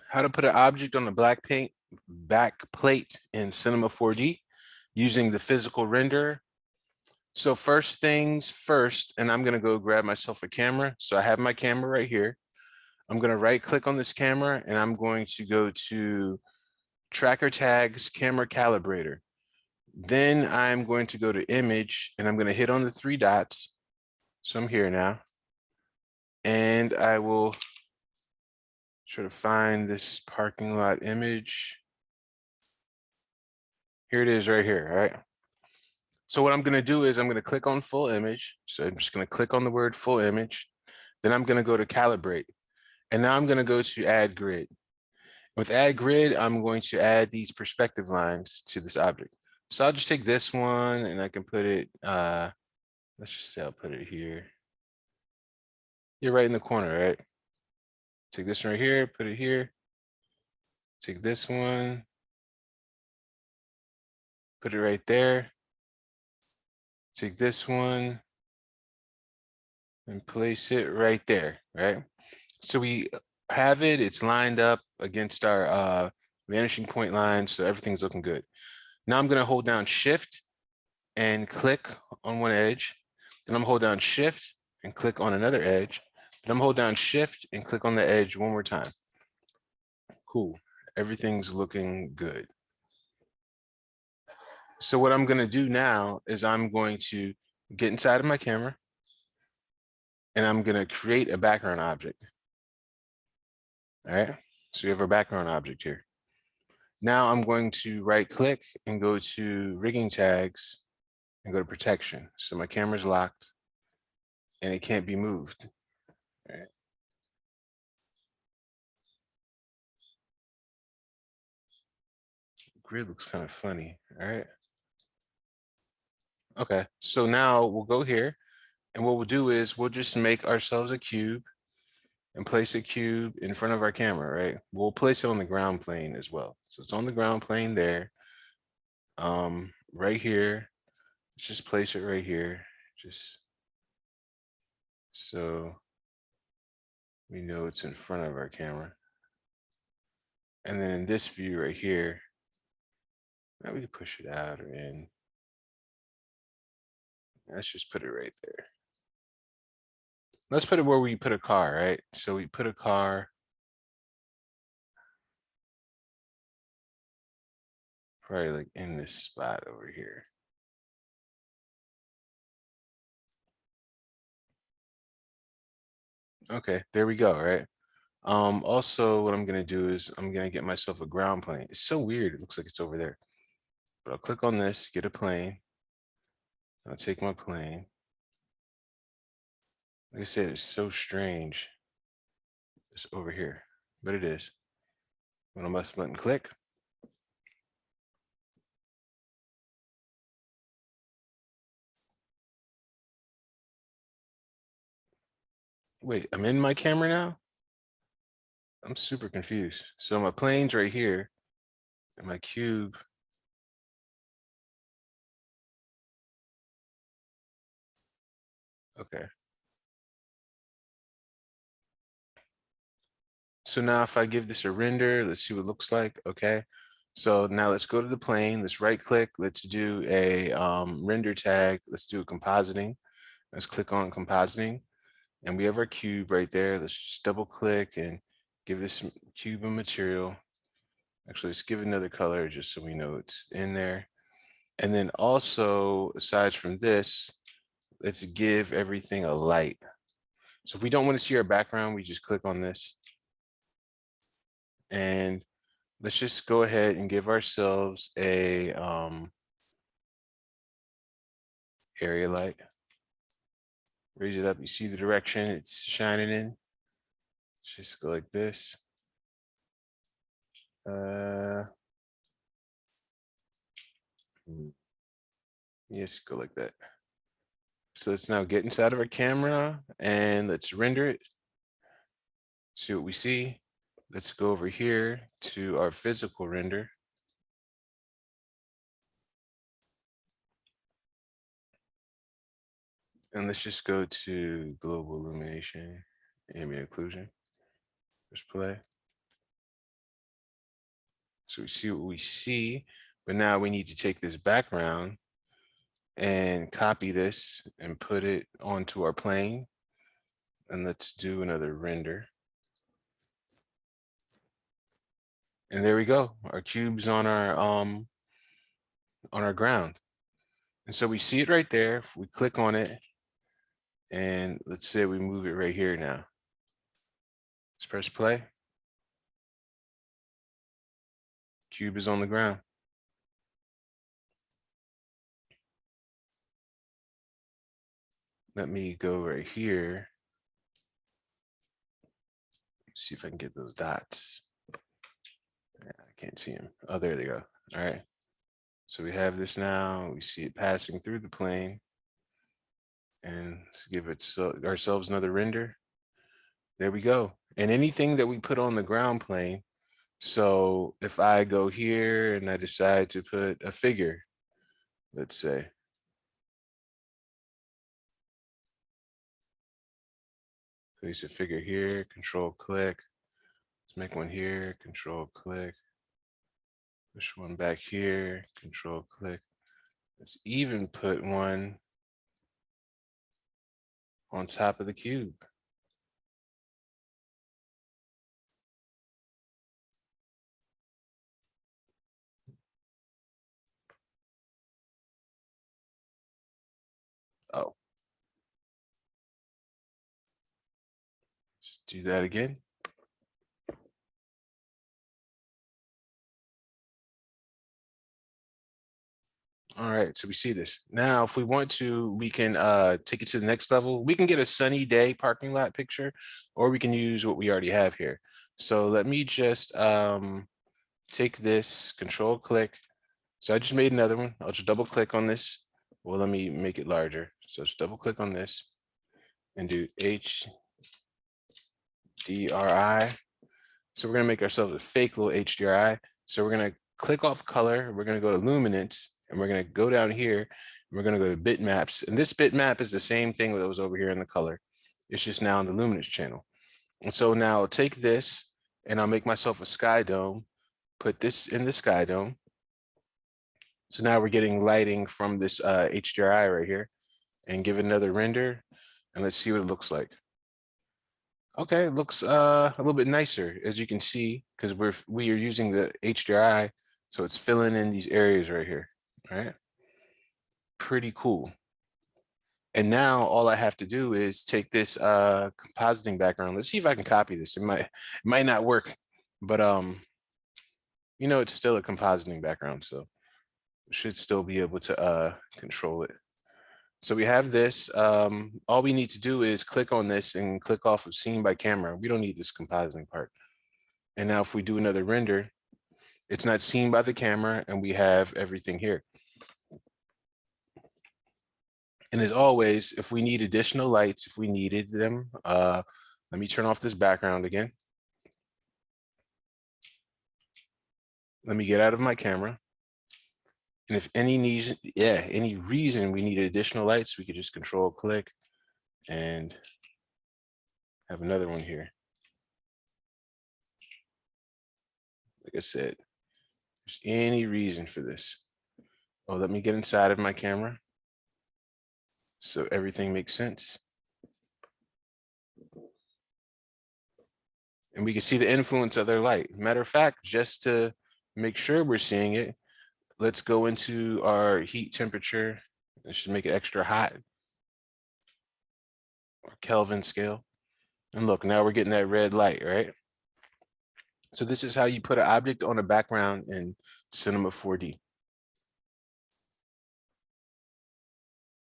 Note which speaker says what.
Speaker 1: How to put an object on a black paint back plate in Cinema 4D using the physical render. So first things first, and I'm gonna go grab myself a camera. So I have my camera right here. I'm gonna right click on this camera and I'm going to go to tracker tags, camera calibrator. Then I'm going to go to image and I'm gonna hit on the three dots. So I'm here now. And I will try to find this parking lot image. Here it is right here, all right? So what I'm gonna do is I'm gonna click on full image. So I'm just gonna click on the word full image. Then I'm gonna go to calibrate. And now I'm gonna go to add grid. With add grid, I'm going to add these perspective lines to this object. So I'll just take this one and I can put it, let's just say I'll put it here. You're right in the corner, right? Take this one right here, put it here. Take this one, put it right there. Take this one and place it right there, right? So we have it, it's lined up against our vanishing point line, so everything's looking good. Now I'm gonna hold down shift and click on one edge. Then I'm hold down shift and click on another edge. Then I'm hold down shift and click on the edge one more time. Cool, everything's looking good. So what I'm gonna do now is I'm going to get inside of my camera and I'm gonna create a background object. All right, so we have our background object here. Now I'm going to right click and go to rigging tags and go to protection. So my camera's locked and it can't be moved. All right. Grid looks kind of funny. All right. Okay, so now we'll go here and what we'll do is we'll just make ourselves a cube and place a cube in front of our camera, right? We'll place it on the ground plane as well. So it's on the ground plane there. Right here, let's just place it right here. Just so we know it's in front of our camera. And then in this view right here, now we can push it out or in. Let's just put it right there. Let's put it where we put a car, right? So we put a car probably like in this spot over here. Okay, there we go, right? Also what I'm gonna do is I'm gonna get myself a ground plane. It's so weird, it looks like it's over there. But I'll click on this, get a plane. I'll take my plane. Like I said, it's so strange. It's over here, but it is. When I must button click. Wait, I'm in my camera now? I'm super confused. So my plane's right here and my cube. Okay. So now if I give this a render, let's see what it looks like. Okay. So now let's go to the plane. Let's right click. Let's do a render tag. Let's do a compositing. Let's click on compositing. And we have our cube right there. Let's just double click and give this cube a material. Actually, let's give it another color just so we know it's in there. And then also, aside from this, let's give everything a light. So if we don't want to see our background, we just click on this. And let's just go ahead and give ourselves a area light. Raise it up, you see the direction it's shining in. Just go like this. Yes, go like that. So let's now get inside of our camera and let's render it. See what we see. Let's go over here to our physical render. And let's just go to global illumination, ambient occlusion. Just play. So we see what we see, but now we need to take this background and copy this and put it onto our plane. And let's do another render. And there we go. Our cube's on our ground. And so we see it right there. If we click on it, and let's say we move it right here now. Let's press play. Cube is on the ground. Let me go right here. See if I can get those dots. Yeah, I can't see them. Oh, there they go. All right. So we have this now. We see it passing through the plane. And let's give it ourselves another render. There we go. And anything that we put on the ground plane. So if I go here and I decide to put a figure, let's say. Place a figure here, control click. Let's make one here, control click. Push one back here, control click. Let's even put one on top of the cube. Oh. Let's do that again. All right, so we see this. Now, if we want to, we can take it to the next level. We can get a sunny day parking lot picture, or we can use what we already have here. So let me just take this, control click. So I just made another one. I'll just double click on this. Well, let me make it larger. So just double click on this and do HDRI. So we're gonna make ourselves a fake little HDRI. So we're gonna click off color. We're gonna go to luminance, and we're gonna go down here. And we're gonna go to bitmaps. And this bitmap is the same thing that was over here in the color. It's just now in the luminance channel. And so now I'll take this and I'll make myself a sky dome, put this in the sky dome. So now we're getting lighting from this HDRI right here, and give it another render. And let's see what it looks like. Okay, it looks a little bit nicer, as you can see, because we are using the HDRI, so it's filling in these areas right here. All right, pretty cool. And now all I have to do is take this compositing background. Let's see if I can copy this. It might not work, but you know, it's still a compositing background, so we should still be able to control it. So we have this. All we need to do is click on this and click off of scene by camera. We don't need this compositing part. And now if we do another render, it's not seen by the camera, and we have everything here. And as always, if we need additional lights, if we needed them, let me turn off this background again. Let me get out of my camera. And if any reason we need additional lights, we could just control click and have another one here. Like I said, if there's any reason for this. Oh, let me get inside of my camera so everything makes sense. And we can see the influence of their light. Matter of fact, just to make sure we're seeing it, let's go into our heat temperature. Let's just make it extra hot. Or Kelvin scale. And look, now we're getting that red light, right? So this is how you put an object on a background in Cinema 4D.